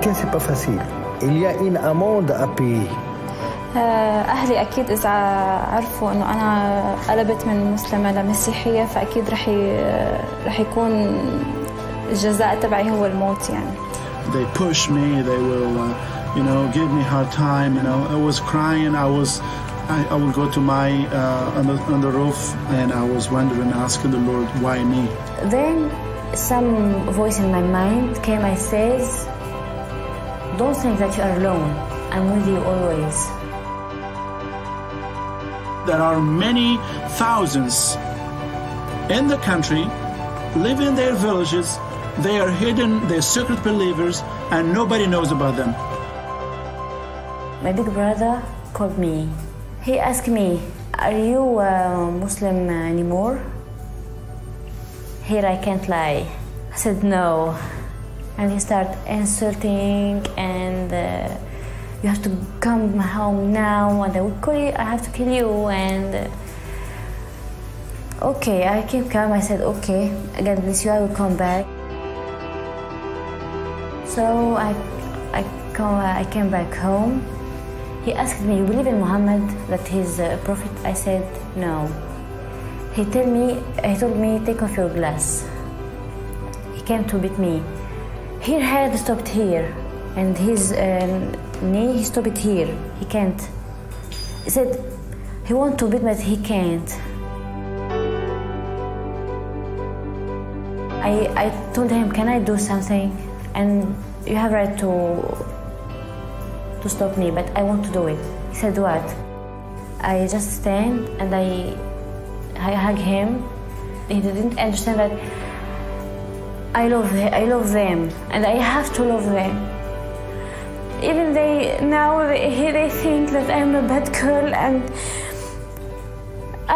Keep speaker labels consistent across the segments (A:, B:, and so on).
A: américain, c'est pas facile. Il y a une amende à payer.
B: أهلي أكيد إذا عرفوا إنه أنا قلبت من مسلمة لمسيحية فأكيد رح يكون الجزاء تبعي هو الموت يعني.
C: They push me. They will, give me hard time. I was crying. I would go to my on the roof, and I was wondering, asking the Lord, why me?
D: Then some voice in my mind came and says, "Don't think that you are alone. I'm with you always."
C: There are many thousands in the country, live in their villages. They are hidden, they're secret believers, and nobody knows about them.
D: My big brother called me. He asked me, "Are you Muslim anymore?" Here I can't lie. I said no. And he started insulting and you have to come home now and I will call you, I have to kill you and okay, I keep calm. I said okay, God bless you, I will come back. So I came back home. He asked me, "You believe in Muhammad, that he's a prophet?" I said no. He told me, "Take off your glass." He came to beat me. His head stopped here and his knee, he stopped here. He can't. He said he wants to beat me, but he can't. I told him, "Can I do something? And you have right to stop me, but I want to do it." He said, "What?" I just stand and I hug him. He didn't understand that I love them and I have to love them. Even they think that I'm a bad girl and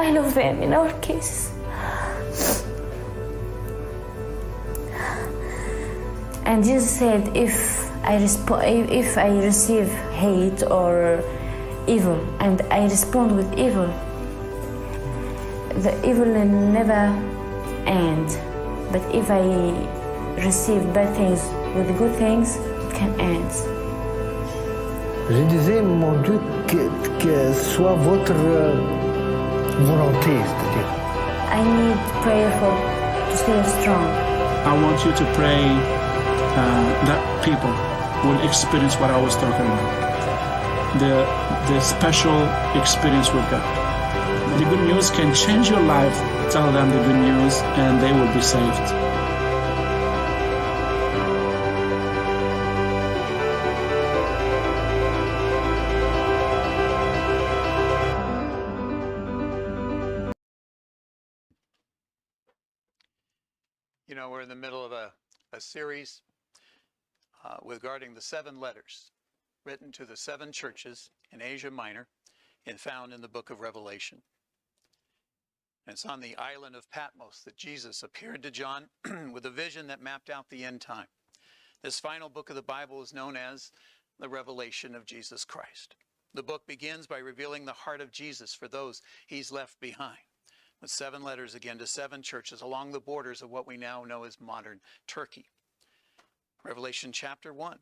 D: I love them in our case. And Jesus said, if I receive hate or evil and I respond with evil, the evil will never end. But if I receive bad things with good things, it can end.
A: Je disais, mon Dieu, que soit votre volonté, c'est-à-dire.
D: I need prayer to stay strong.
C: I want you to pray that people will experience what I was talking about. The special experience with God. The good news can change your life. Tell them the good news and they will be saved.
E: We're in the middle of a series regarding the 7 letters written to the 7 churches in Asia Minor and found in the book of Revelation. And it's on the island of Patmos that Jesus appeared to John with a vision that mapped out the end time. This final book of the Bible is known as the Revelation of Jesus Christ. The book begins by revealing the heart of Jesus for those he's left behind, with 7 letters again to 7 churches along the borders of what we now know as modern Turkey. Revelation chapter 1,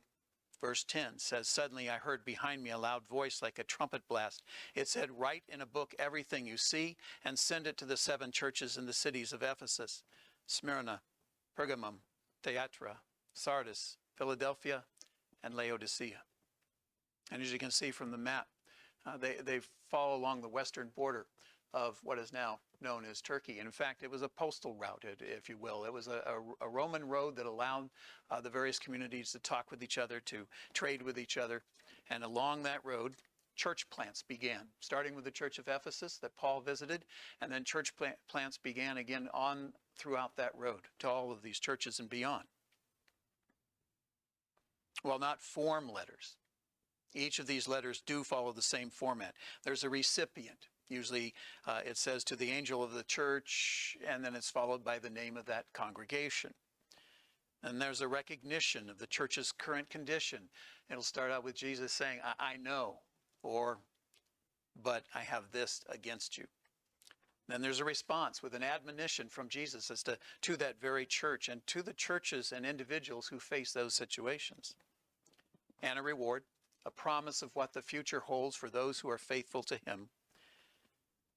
E: verse 10 says, "Suddenly I heard behind me a loud voice like a trumpet blast. It said, 'Write in a book everything you see and send it to the 7 churches in the cities of Ephesus, Smyrna, Pergamum, Thyatira, Sardis, Philadelphia, and Laodicea.'" And as you can see from the map, they fall along the western border of what is now known as Turkey. And in fact, it was a postal route, if you will. It was a Roman road that allowed the various communities to talk with each other, to trade with each other. And along that road, church plants began, starting with the church of Ephesus that Paul visited, and then church plants began again on throughout that road to all of these churches and beyond. Well, not form letters. Each of these letters do follow the same format. There's a recipient. Usually it says to the angel of the church, and then it's followed by the name of that congregation. And there's a recognition of the church's current condition. It'll start out with Jesus saying, I know, or, but I have this against you. Then there's a response with an admonition from Jesus as to that very church and to the churches and individuals who face those situations. and a reward, a promise of what the future holds for those who are faithful to him,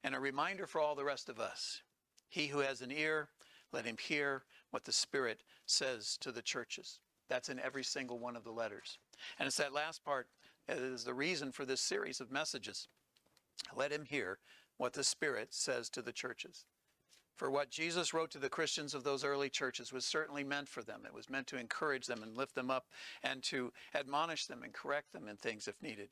E: and a reminder for all the rest of us. He who has an ear, let him hear what the Spirit says to the churches. That's in every single one of the letters. And it's that last part that is the reason for this series of messages. Let him hear what the Spirit says to the churches. For what Jesus wrote to the Christians of those early churches was certainly meant for them. It was meant to encourage them and lift them up and to admonish them and correct them in things if needed.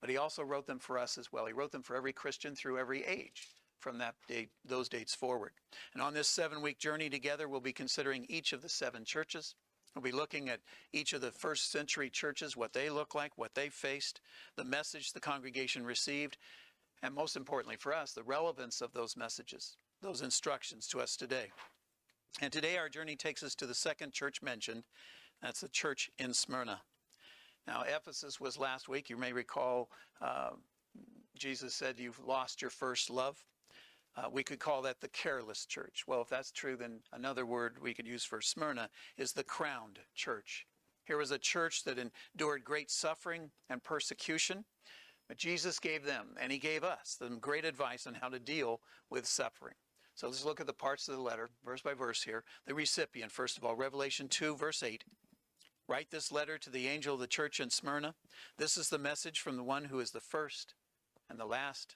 E: But he also wrote them for us as well. He wrote them for every Christian through every age from that date, those dates forward. And on this 7-week journey together, we'll be considering each of the 7 churches. We'll be looking at each of the first century churches, what they look like, what they faced, the message the congregation received, and most importantly for us, the relevance of those messages, those instructions to us today. And today our journey takes us to the second church mentioned. That's the church in Smyrna. Now, Ephesus was last week. You may recall Jesus said, you've lost your first love. We could call that the careless church. Well, if that's true, then another word we could use for Smyrna is the crowned church. Here was a church that endured great suffering and persecution, but Jesus gave them, and he gave us, some great advice on how to deal with suffering. So let's look at the parts of the letter, verse by verse here. The recipient, first of all, Revelation 2, verse 8. Write this letter to the angel of the church in Smyrna. This is the message from the one who is the first and the last,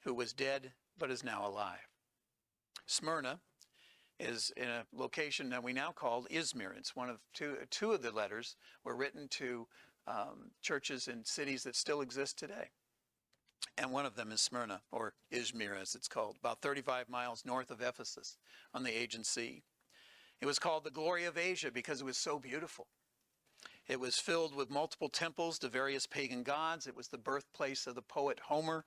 E: who was dead but is now alive. Smyrna is in a location that we now call Izmir. It's one of two of the letters were written to churches in cities that still exist today. And one of them is Smyrna, or Izmir as it's called, about 35 miles north of Ephesus on the Aegean Sea. It was called the glory of Asia because it was so beautiful. It was filled with multiple temples to various pagan gods. It was the birthplace of the poet Homer.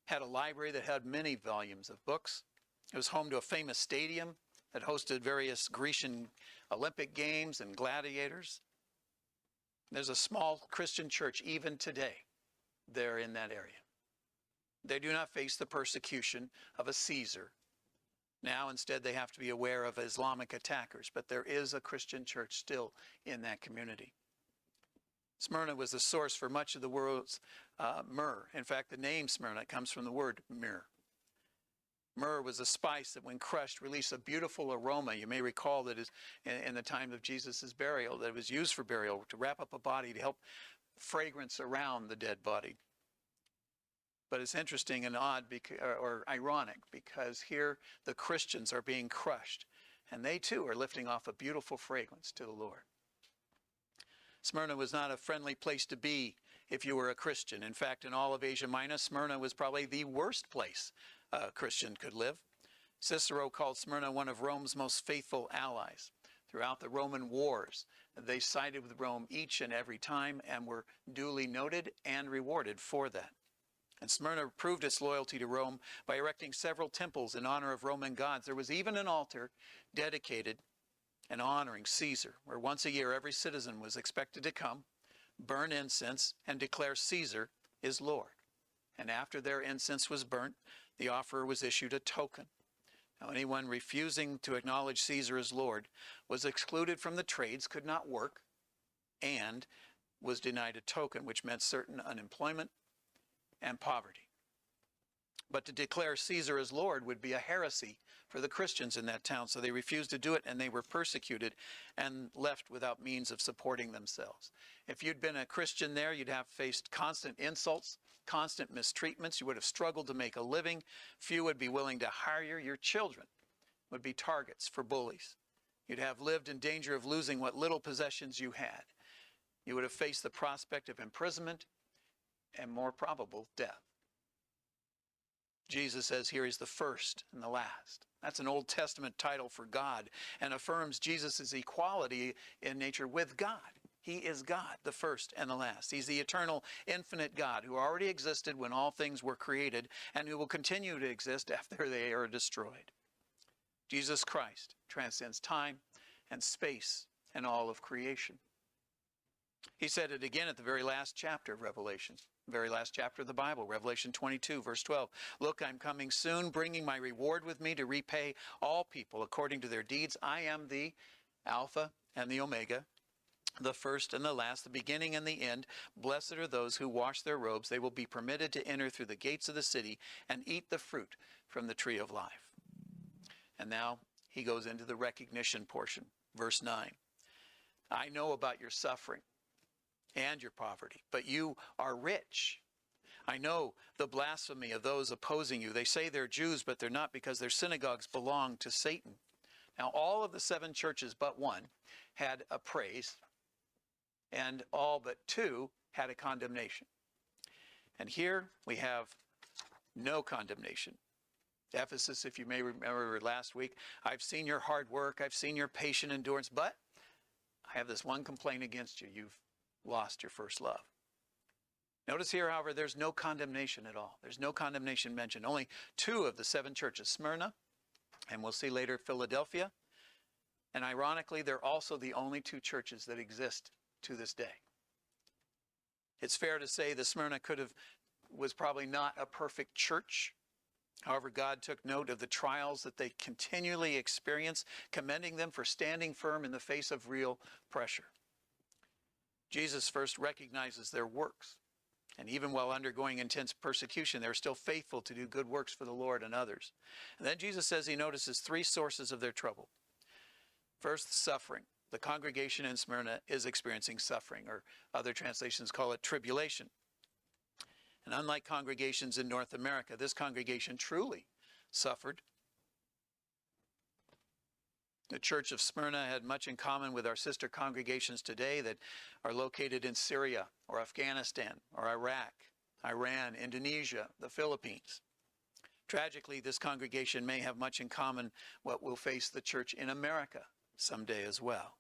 E: Had a library that had many volumes of books. It was home to a famous stadium that hosted various Grecian Olympic games and gladiators. There's a small Christian church even today there in that area. They do not face the persecution of a Caesar. Now instead they have to be aware of Islamic attackers, but there is a Christian church still in that community. Smyrna was the source for much of the world's myrrh. In fact, the name Smyrna comes from the word myrrh. Myrrh was a spice that when crushed released a beautiful aroma. You may recall that in the time of Jesus' burial, that it was used for burial, to wrap up a body, to help fragrance around the dead body. But it's interesting and odd or ironic because here the Christians are being crushed and they too are lifting off a beautiful fragrance to the Lord. Smyrna was not a friendly place to be if you were a Christian. In fact, in all of Asia Minor, Smyrna was probably the worst place a Christian could live. Cicero called Smyrna one of Rome's most faithful allies. Throughout the Roman wars, they sided with Rome each and every time and were duly noted and rewarded for that. And Smyrna proved its loyalty to Rome by erecting several temples in honor of Roman gods. There was even an altar dedicated and honoring Caesar, where once a year every citizen was expected to come, burn incense, and declare Caesar is Lord. And after their incense was burnt, the offerer was issued a token. Now, anyone refusing to acknowledge Caesar as Lord was excluded from the trades, could not work, and was denied a token, which meant certain unemployment and poverty. But to declare Caesar as Lord would be a heresy for the Christians in that town, so they refused to do it, and they were persecuted and left without means of supporting themselves. If you'd been a Christian there, you'd have faced constant insults, constant mistreatments. You would have struggled to make a living. Few would be willing to hire you. Your children would be targets for bullies. You'd have lived in danger of losing what little possessions you had. You would have faced the prospect of imprisonment and, more probable, death. Jesus says here he's the first and the last. That's an Old Testament title for God and affirms Jesus' equality in nature with God. He is God, the first and the last. He's the eternal, infinite God who already existed when all things were created and who will continue to exist after they are destroyed. Jesus Christ transcends time and space and all of creation. He said it again at the very last chapter of Revelation, very last chapter of the Bible, Revelation 22, verse 12. Look, I'm coming soon, bringing my reward with me to repay all people according to their deeds. I am the Alpha and the Omega, the first and the last, the beginning and the end. Blessed are those who wash their robes. They will be permitted to enter through the gates of the city and eat the fruit from the tree of life. And now he goes into the recognition portion. Verse 9. I know about your suffering and your poverty, but you are rich. I know the blasphemy of those opposing you. They say they're Jews, but they're not, because their synagogues belong to Satan. Now, all of the 7 churches but one had a praise, and all but 2 had a condemnation. And here we have no condemnation. Ephesus, if you may remember last week, I've seen your hard work, I've seen your patient endurance, but I have this one complaint against you. You've lost your first love. Notice here, however, there's no condemnation at all. There's no condemnation mentioned. Only 2 of the 7 churches, Smyrna, and we'll see later Philadelphia. And ironically, they're also the only 2 churches that exist to this day. It's fair to say the Smyrna was probably not a perfect church. However, God took note of the trials that they continually experienced, commending them for standing firm in the face of real pressure. Jesus first recognizes their works. And even while undergoing intense persecution, they're still faithful to do good works for the Lord and others. And then Jesus says he notices 3 sources of their trouble. First, suffering. The congregation in Smyrna is experiencing suffering, or other translations call it tribulation. And unlike congregations in North America, this congregation truly suffered. The Church of Smyrna had much in common with our sister congregations today that are located in Syria or Afghanistan or Iraq, Iran, Indonesia, the Philippines. Tragically, this congregation may have much in common what will face the church in America someday as well.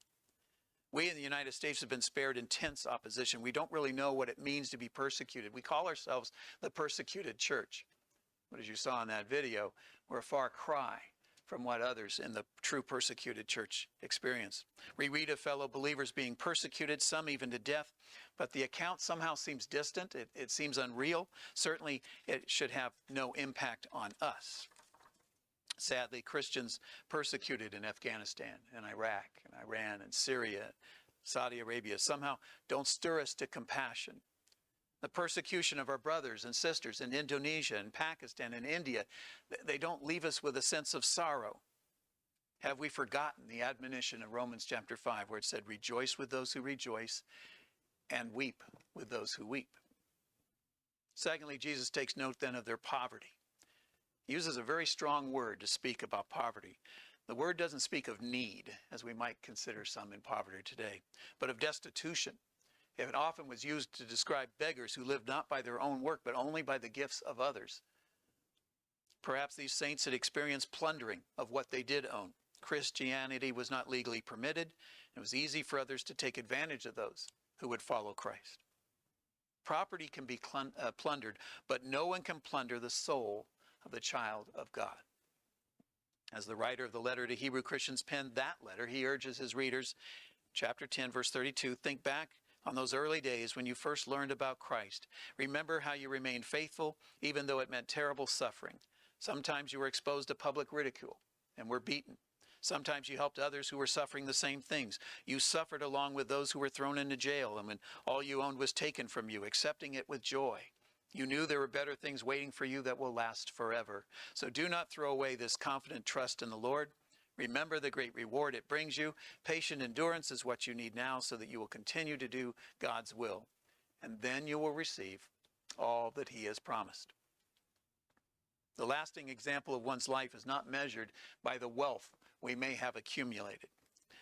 E: We in the United States have been spared intense opposition. We don't really know what it means to be persecuted. We call ourselves the persecuted church. But as you saw in that video, we're a far cry from what others in the true persecuted church experience. We read of fellow believers being persecuted, some even to death, but the account somehow seems distant. It seems unreal. Certainly, it should have no impact on us. Sadly, Christians persecuted in Afghanistan and Iraq and Iran and Syria, Saudi Arabia, somehow don't stir us to compassion. The persecution of our brothers and sisters in Indonesia and Pakistan and India, they don't leave us with a sense of sorrow. Have we forgotten the admonition of Romans chapter 5, where it said, rejoice with those who rejoice and weep with those who weep? Secondly, Jesus takes note then of their poverty. He uses a very strong word to speak about poverty. The word doesn't speak of need, as we might consider some in poverty today, but of destitution. It often was used to describe beggars who lived not by their own work, but only by the gifts of others. Perhaps these saints had experienced plundering of what they did own. Christianity was not legally permitted. It was easy for others to take advantage of those who would follow Christ. Property can be plundered, but no one can plunder the soul of the child of God. As the writer of the letter to Hebrew Christians penned that letter, he urges his readers, chapter 10, verse 32, think back on those early days when you first learned about Christ. Remember how you remained faithful, even though it meant terrible suffering. Sometimes you were exposed to public ridicule and were beaten. Sometimes you helped others who were suffering the same things. You suffered along with those who were thrown into jail, and when all you owned was taken from you, accepting it with joy. You knew there were better things waiting for you that will last forever. So do not throw away this confident trust in the Lord. Remember the great reward it brings you. Patient endurance is what you need now so that you will continue to do God's will. And then you will receive all that he has promised. The lasting example of one's life is not measured by the wealth we may have accumulated.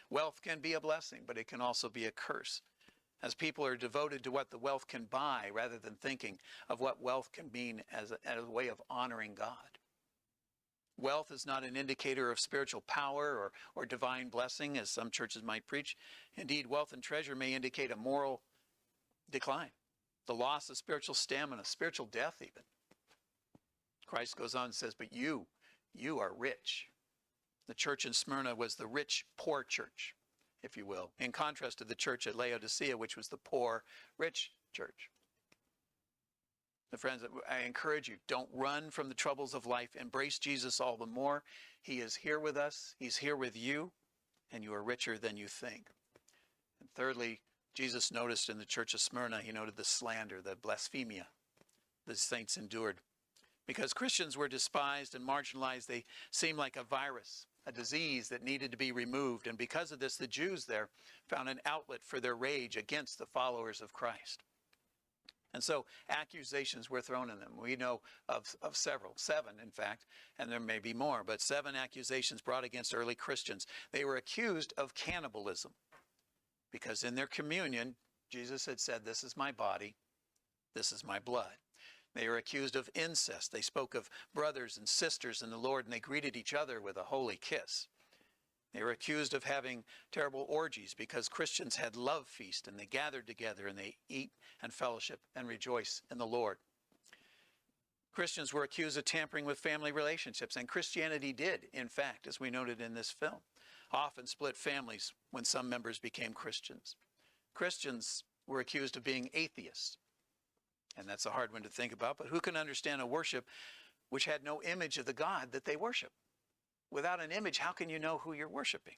E: Wealth can be a blessing, but it can also be a curse, as people are devoted to what the wealth can buy rather than thinking of what wealth can mean as a way of honoring God. Wealth is not an indicator of spiritual power or divine blessing, as some churches might preach. Indeed, wealth and treasure may indicate a moral decline, the loss of spiritual stamina, spiritual death even. Christ goes on and says, but you are rich. The church in Smyrna was the rich, poor church, if you will, in contrast to the church at Laodicea, which was the poor, rich church. The friends, I encourage you, don't run from the troubles of life. Embrace Jesus all the more. He is here with us. He's here with you, and you are richer than you think. And Thirdly, Jesus noticed in the church of Smyrna, he noted the slander, the blasphemia the saints endured. Because Christians were despised and marginalized, they seemed like a virus, a disease that needed to be removed. And because of this, the Jews there found an outlet for their rage against the followers of Christ. And so accusations were thrown in them. We know of several, 7 in fact, and there may be more, but 7 accusations brought against early Christians. They were accused of cannibalism because in their communion, Jesus had said, "This is my body, this is my blood." They were accused of incest. They spoke of brothers and sisters in the Lord, and they greeted each other with a holy kiss. They were accused of having terrible orgies because Christians had love feast and they gathered together and they eat and fellowship and rejoice in the Lord. Christians were accused of tampering with family relationships, and Christianity did, in fact, as we noted in this film, often split families when some members became Christians. Christians were accused of being atheists, and that's a hard one to think about, but who can understand a worship which had no image of the God that they worship? Without an image, how can you know who you're worshiping?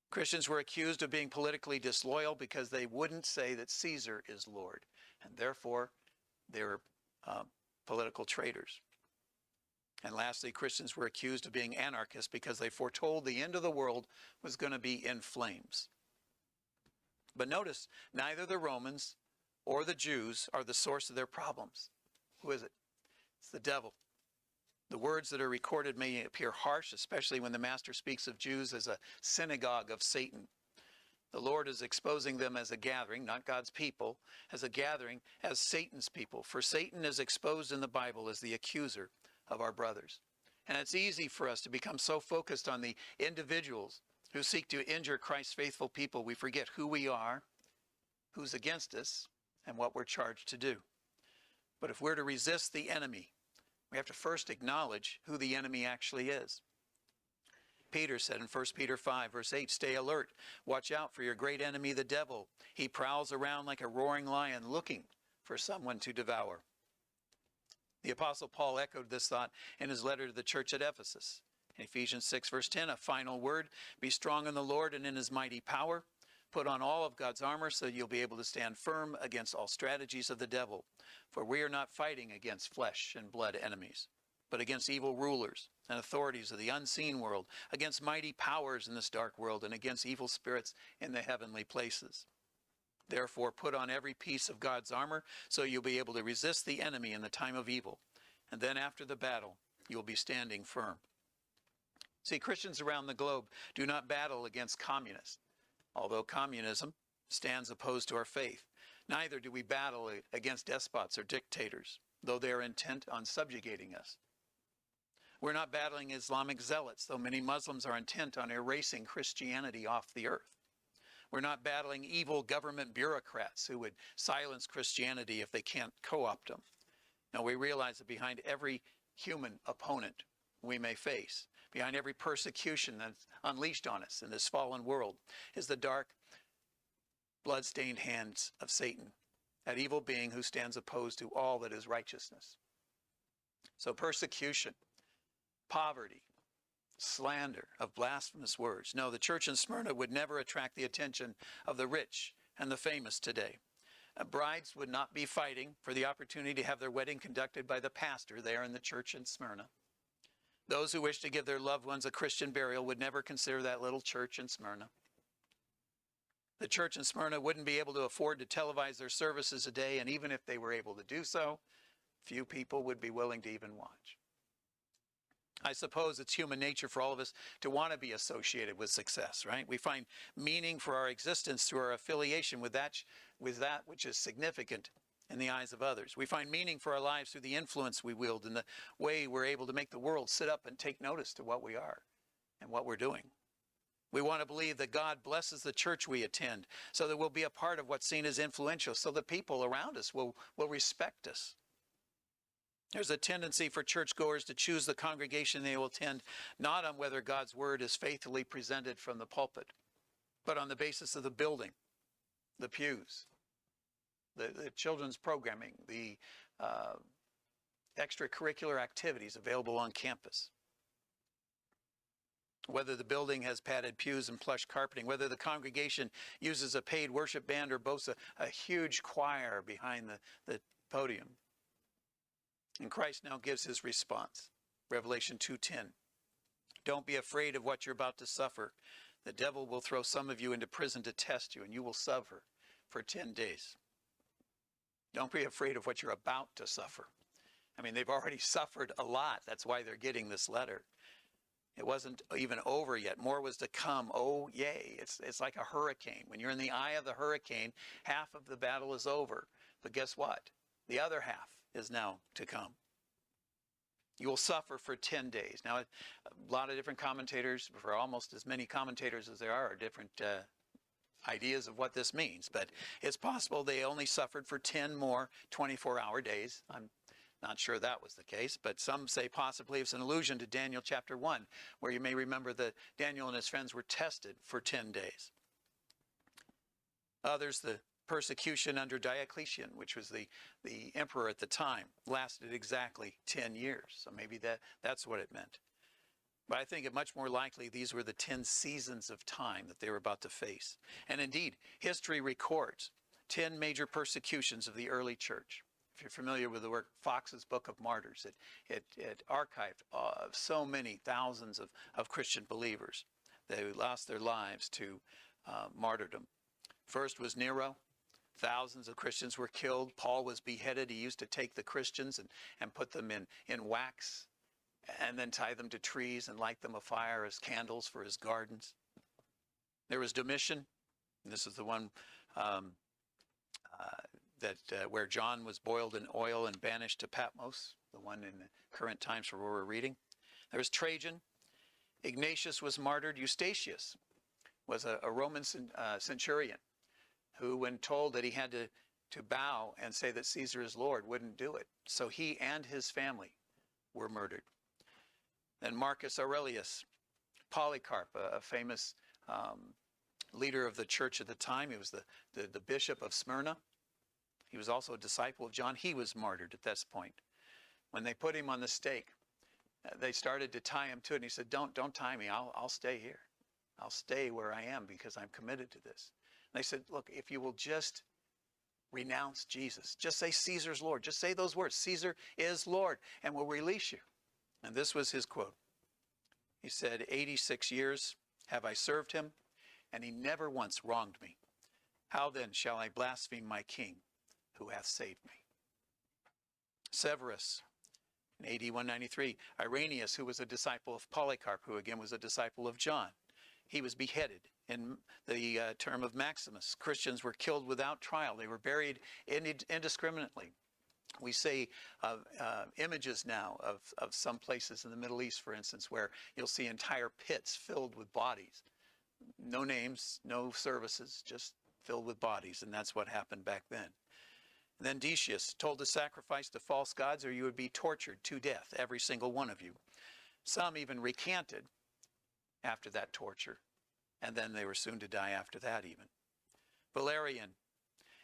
E: Christians were accused of being politically disloyal because they wouldn't say that Caesar is Lord, and therefore they were political traitors. And lastly, Christians were accused of being anarchists because they foretold the end of the world was going to be in flames. But notice, neither the Romans or the Jews are the source of their problems. Who is it? It's the devil. The words that are recorded may appear harsh, especially when the Master speaks of Jews as a synagogue of Satan. The Lord is exposing them as a gathering, not God's people, as a gathering, as Satan's people. For Satan is exposed in the Bible as the accuser of our brothers. And it's easy for us to become so focused on the individuals who seek to injure Christ's faithful people, we forget who we are, who's against us, and what we're charged to do. But if we're to resist the enemy, we have to first acknowledge who the enemy actually is. Peter said in 1 Peter 5, verse 8, "Stay alert. Watch out for your great enemy, the devil. He prowls around like a roaring lion looking for someone to devour." The Apostle Paul echoed this thought in his letter to the church at Ephesus. In Ephesians 6, verse 10, a final word, "Be strong in the Lord and in his mighty power. Put on all of God's armor so you'll be able to stand firm against all strategies of the devil. For we are not fighting against flesh and blood enemies, but against evil rulers and authorities of the unseen world, against mighty powers in this dark world, and against evil spirits in the heavenly places. Therefore, put on every piece of God's armor so you'll be able to resist the enemy in the time of evil. And then after the battle, you'll be standing firm." See, Christians around the globe do not battle against communists, although communism stands opposed to our faith. Neither do we battle against despots or dictators, though they are intent on subjugating us. We're not battling Islamic zealots, though many Muslims are intent on erasing Christianity off the earth. We're not battling evil government bureaucrats who would silence Christianity if they can't co-opt them. No, we realize that behind every human opponent we may face, behind every persecution that's unleashed on us in this fallen world, is the dark, blood-stained hands of Satan, that evil being who stands opposed to all that is righteousness. So persecution, poverty, slander of blasphemous words. No, the church in Smyrna would never attract the attention of the rich and the famous today. Brides would not be fighting for the opportunity to have their wedding conducted by the pastor there in the church in Smyrna. Those who wish to give their loved ones a Christian burial would never consider that little church in Smyrna. The church in Smyrna wouldn't be able to afford to televise their services a day, and even if they were able to do so, few people would be willing to even watch. I suppose it's human nature for all of us to want to be associated with success, right? We find meaning for our existence through our affiliation with that which is significant in the eyes of others. We find meaning for our lives through the influence we wield and the way we're able to make the world sit up and take notice to what we are and what we're doing. We want to believe that God blesses the church we attend so that we'll be a part of what's seen as influential, so the people around us will respect us. There's a tendency for churchgoers to choose the congregation they will attend, not on whether God's word is faithfully presented from the pulpit, but on the basis of the building, the pews, the children's programming, the extracurricular activities available on campus. whether the building has padded pews and plush carpeting, whether the congregation uses a paid worship band or boasts a huge choir behind the podium. And Christ now gives his response. Revelation 2:10. Don't be afraid of what you're about to suffer. The devil will throw some of you into prison to test you, and you will suffer for 10 days. Don't be afraid of what you're about to suffer. I mean, they've already suffered a lot. That's why they're getting this letter. It wasn't even over yet. More was to come. Oh, yay. It's like a hurricane. When you're in the eye of the hurricane, half of the battle is over. But guess what? The other half is now to come. You will suffer for 10 days. Now, a lot of different commentators, for almost as many commentators as there are different ideas of what this means. But it's possible they only suffered for 10 more 24-hour days. I'm not sure that was the case, but some say possibly it's an allusion to Daniel chapter 1, where you may remember that Daniel and his friends were tested for 10 days. Others, the persecution under Diocletian, which was the emperor at the time, lasted exactly 10 years. So maybe that's what it meant. But I think it much more likely these were the 10 seasons of time that they were about to face. And indeed, history records 10 major persecutions of the early church. If you're familiar with the work Fox's Book of Martyrs, it archived so many thousands of Christian believers. They lost their lives to martyrdom. First was Nero. Thousands of Christians were killed. Paul was beheaded. He used to take the Christians and put them in wax and then tie them to trees and light them afire as candles for his gardens. There was Domitian. And this is the one where John was boiled in oil and banished to Patmos, the one in the current times for where we're reading. There was Trajan. Ignatius was martyred. Eustachius was a Roman centurion who, when told that he had to bow and say that Caesar is Lord, wouldn't do it. So he and his family were murdered. Then Marcus Aurelius, Polycarp, a famous leader of the church at the time. He was the bishop of Smyrna. He was also a disciple of John. He was martyred at this point. When they put him on the stake, they started to tie him to it, and he said, don't tie me. I'll stay here. I'll stay where I am because I'm committed to this. And they said, look, if you will just renounce Jesus, just say Caesar's Lord, just say those words, Caesar is Lord, and we'll release you. And this was his quote. He said, 86 years have I served him, and he never once wronged me. How then shall I blaspheme my king who hath saved me? Severus, in AD 193, Irenaeus, who was a disciple of Polycarp, who again was a disciple of John, he was beheaded. In the term of Maximus, Christians were killed without trial. They were buried indiscriminately. We see images now of some places in the Middle East, for instance, where you'll see entire pits filled with bodies. No names, no services, just filled with bodies. And that's what happened back then. And then Decius, told to sacrifice to false gods or you would be tortured to death, every single one of you. Some even recanted after that torture. And then they were soon to die after that even. Valerian,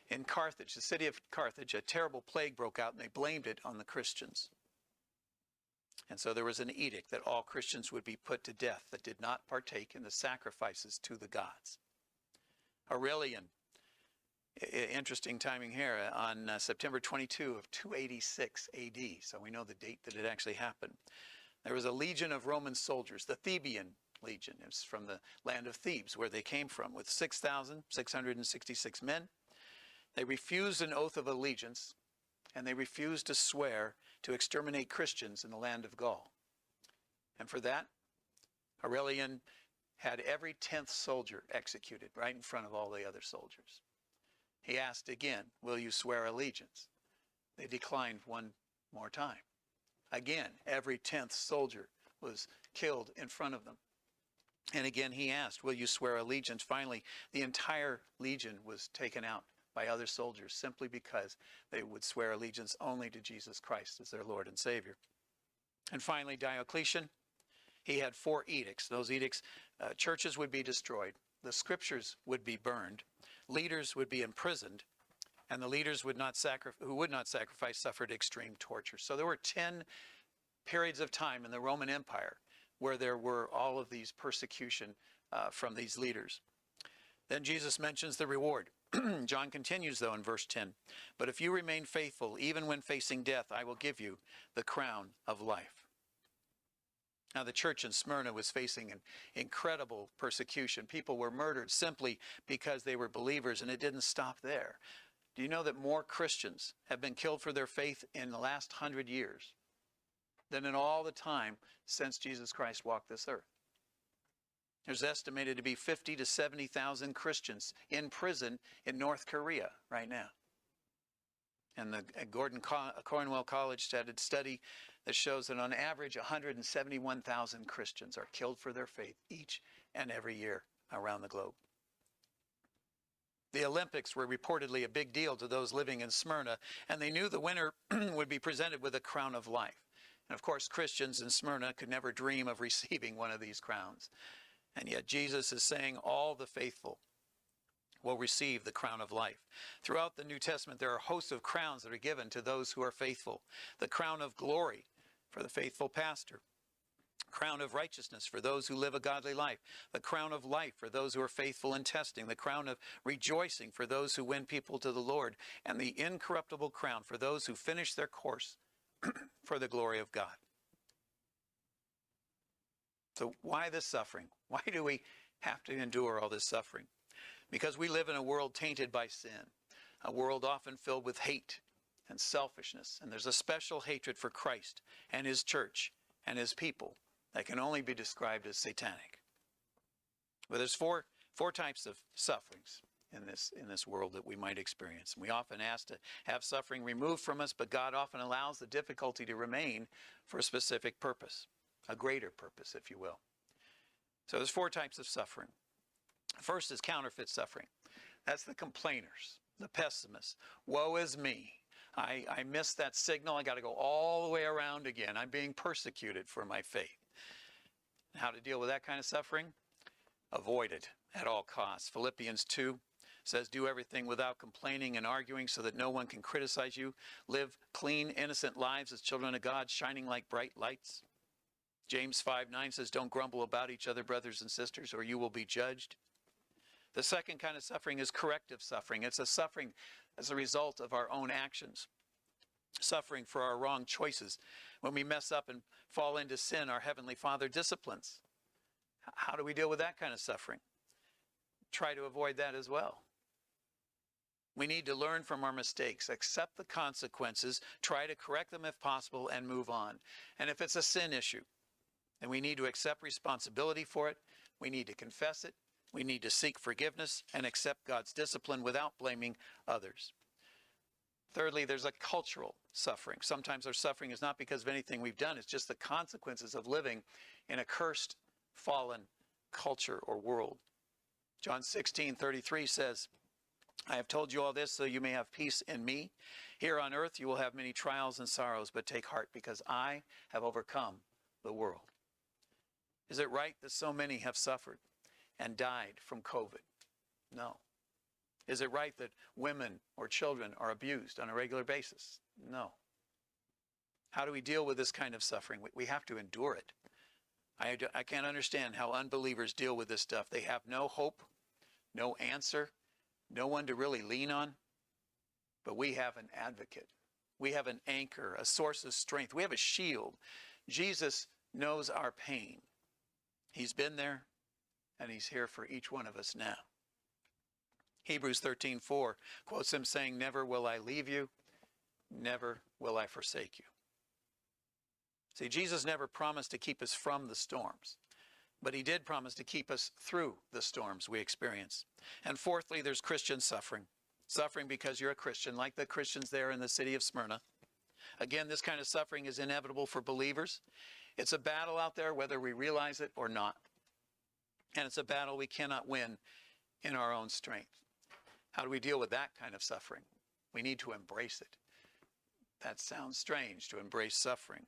E: in Carthage, the city of Carthage, a terrible plague broke out and they blamed it on the Christians. And so there was an edict that all Christians would be put to death that did not partake in the sacrifices to the gods. Aurelian, interesting timing here, on September 22 of 286 AD, so we know the date that it actually happened. There was a legion of Roman soldiers, the Theban legion. It was from the land of Thebes, where they came from, with 6,666 men. They refused an oath of allegiance, and they refused to swear to exterminate Christians in the land of Gaul. And for that, Aurelian had every 10th soldier executed right in front of all the other soldiers. He asked again, will you swear allegiance? They declined one more time. Again, every 10th soldier was killed in front of them. And again, he asked, will you swear allegiance? Finally, the entire legion was taken out by other soldiers simply because they would swear allegiance only to Jesus Christ as their Lord and Savior. And finally, Diocletian, he had 4 edicts. Those edicts, churches would be destroyed, the scriptures would be burned, leaders would be imprisoned, and the leaders who would not sacrifice suffered extreme torture. So there were 10 periods of time in the Roman Empire where there were all of these persecution from these leaders. Then Jesus mentions the reward. John continues, though, in verse 10. But if you remain faithful, even when facing death, I will give you the crown of life. Now, the church in Smyrna was facing an incredible persecution. People were murdered simply because they were believers, and it didn't stop there. Do you know that more Christians have been killed for their faith in the last 100 years than in all the time since Jesus Christ walked this earth? There's estimated to be 50 to 70,000 Christians in prison in North Korea right now. And the Cornwell College started a study that shows that on average 171,000 Christians are killed for their faith each and every year around the globe. The Olympics were reportedly a big deal to those living in Smyrna, and they knew the winner would be presented with a crown of life. And of course, Christians in Smyrna could never dream of receiving one of these crowns. And yet Jesus is saying all the faithful will receive the crown of life. Throughout the New Testament, there are hosts of crowns that are given to those who are faithful. The crown of glory for the faithful pastor. Crown of righteousness for those who live a godly life. The crown of life for those who are faithful in testing. The crown of rejoicing for those who win people to the Lord. And the incorruptible crown for those who finish their course for the glory of God. So why this suffering? Why do we have to endure all this suffering? Because we live in a world tainted by sin, a world often filled with hate and selfishness, and there's a special hatred for Christ and his church and his people that can only be described as satanic. But there's four types of sufferings in this world that we might experience. And we often ask to have suffering removed from us, but God often allows the difficulty to remain for a specific purpose, a greater purpose, if you will. So there's four types of suffering. First is counterfeit suffering. That's the complainers, the pessimists. Woe is me. I missed that signal. I got to go all the way around again. I'm being persecuted for my faith. How to deal with that kind of suffering? Avoid it at all costs. Philippians 2 says, do everything without complaining and arguing so that no one can criticize you. Live clean, innocent lives as children of God, shining like bright lights. James 5:9 says, don't grumble about each other, brothers and sisters, or you will be judged. The second kind of suffering is corrective suffering. It's a suffering as a result of our own actions. Suffering for our wrong choices. When we mess up and fall into sin, our Heavenly Father disciplines. How do we deal with that kind of suffering? Try to avoid that as well. We need to learn from our mistakes, accept the consequences, try to correct them if possible, and move on. And if it's a sin issue, then we need to accept responsibility for it. We need to confess it. We need to seek forgiveness and accept God's discipline without blaming others. Thirdly, there's a cultural suffering. Sometimes our suffering is not because of anything we've done. It's just the consequences of living in a cursed, fallen culture or world. John 16:33 says, I have told you all this so you may have peace in me. Here on earth you will have many trials and sorrows, but take heart because I have overcome the world. Is it right that so many have suffered and died from COVID? No. Is it right that women or children are abused on a regular basis? No. How do we deal with this kind of suffering? We have to endure it. I can't understand how unbelievers deal with this stuff. They have no hope, no answer, no one to really lean on. But we have an advocate. We have an anchor, a source of strength. We have a shield. Jesus knows our pain. He's been there, and he's here for each one of us now. Hebrews 13:4 quotes him saying, never will I leave you, never will I forsake you. See, Jesus never promised to keep us from the storms, but he did promise to keep us through the storms we experience. And fourthly, there's Christian suffering. Suffering because you're a Christian, like the Christians there in the city of Smyrna. Again, this kind of suffering is inevitable for believers. It's a battle out there, whether we realize it or not. And it's a battle we cannot win in our own strength. How do we deal with that kind of suffering? We need to embrace it. That sounds strange, to embrace suffering.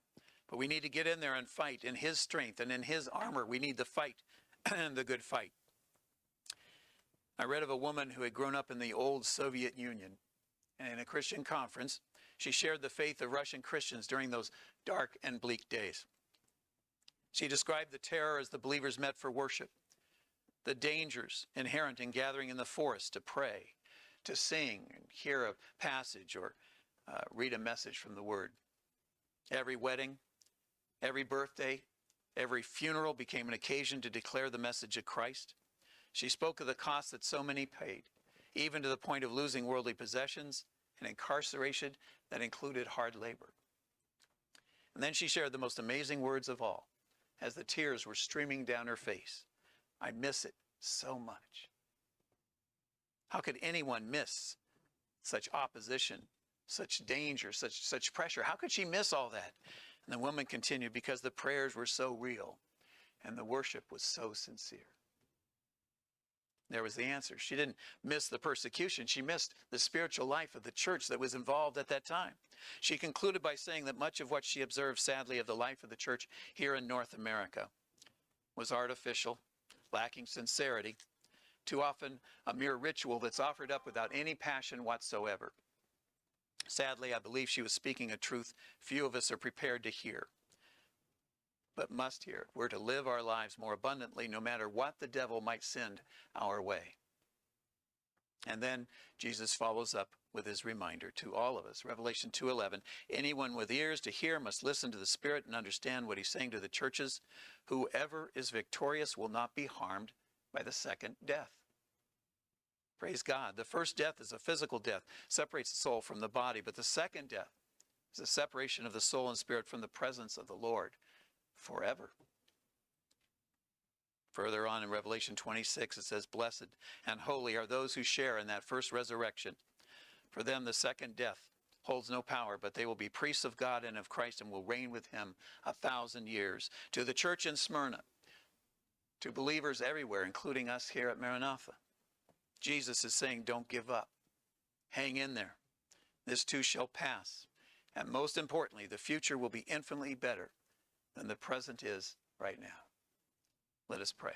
E: But we need to get in there and fight in his strength and in his armor. We need to fight the good fight. I read of a woman who had grown up in the old Soviet Union. And in a Christian conference, she shared the faith of Russian Christians during those dark and bleak days. She described the terror as the believers met for worship, the dangers inherent in gathering in the forest to pray, to sing and hear a passage or read a message from the Word. Every wedding, every birthday, every funeral became an occasion to declare the message of Christ. She spoke of the cost that so many paid, even to the point of losing worldly possessions and incarceration that included hard labor. And then she shared the most amazing words of all as the tears were streaming down her face. I miss it so much. How could anyone miss such opposition, such danger, such pressure? How could she miss all that? And the woman continued, because the prayers were so real and the worship was so sincere. There was the answer. She didn't miss the persecution. She missed the spiritual life of the church that was involved at that time. She concluded by saying that much of what she observed, sadly, of the life of the church here in North America was artificial, lacking sincerity, too often a mere ritual that's offered up without any passion whatsoever. Sadly, I believe she was speaking a truth few of us are prepared to hear, but must hear. We're to live our lives more abundantly no matter what the devil might send our way. And then Jesus follows up with his reminder to all of us. Revelation 2:11, anyone with ears to hear must listen to the Spirit and understand what he's saying to the churches. Whoever is victorious will not be harmed by the second death. Praise God. The first death is a physical death, separates the soul from the body. But the second death is a separation of the soul and spirit from the presence of the Lord forever. Further on in Revelation 26, it says, blessed and holy are those who share in that first resurrection. For them, the second death holds no power, but they will be priests of God and of Christ and will reign with him 1,000 years. To the church in Smyrna, to believers everywhere, including us here at Maranatha, Jesus is saying, don't give up. Hang in there. This too shall pass. And most importantly, the future will be infinitely better than the present is right now. Let us pray.